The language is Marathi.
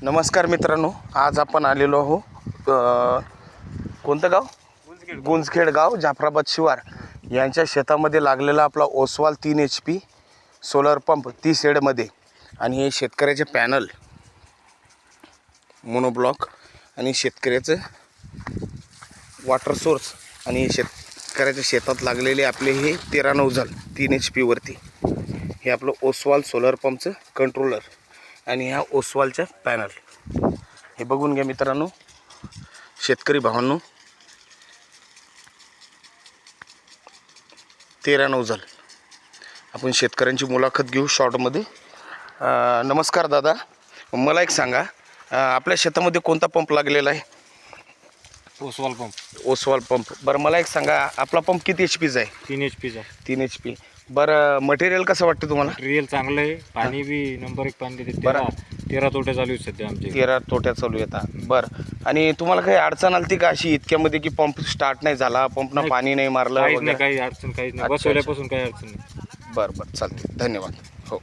नमस्कार मित्रांनो, आज आपण आलेलो आहो कोणतं गाव? गुंजखेड गाव, जाफराबाद शिवार यांच्या शेतामध्ये लागलेला आपला ओसवाल 3 HP सोलर पंप 30 शेडमध्ये. आणि हे शेतकऱ्याचे पॅनल, मोनोब्लॉक आणि शेतकऱ्याचं वॉटर सोर्स आणि शेतकऱ्याच्या शेतात लागलेले आपले हे 13 नौझाल 3 HP वरती. हे आपलं ओसवाल सोलर पंपचं कंट्रोलर आणि ह्या ओसवालच्या पॅनल. हे बघून घ्या मित्रांनो, शेतकरी भावांनो, 13 नौझाल. आपण शेतकऱ्यांची मुलाखत घेऊ शॉर्टमध्ये. नमस्कार दादा, मला एक सांगा, आपल्या शेतामध्ये कोणता पंप लागलेला आहे? ओसवाल पंप. ओसवाल पंप. बरं, मला एक सांगा, आपला पंप किती HPचा आहे? 3 HPचा. 3 HP. बरं, मटेरियल कसं वाटतं तुम्हाला? मटेरियल चांगलं आहे, पाणी बी नंबर 1 पाणी देते. बरं. 13 तोटे चालू आहेत सध्या आमचे. 13 तोट्या चालू येतात. बरं, आणि तुम्हाला काही अडचण आली का अशी इतक्यामध्ये की पंप स्टार्ट नाही झाला, पंपनं नाही, पाणी नाही मारलं काहीच वगैरे? नाही, काही अडचण काहीच नाही. अच्छा, बसवल्यापासून काही अडचण नाही. बरं बरं, चालते. धन्यवाद. हो.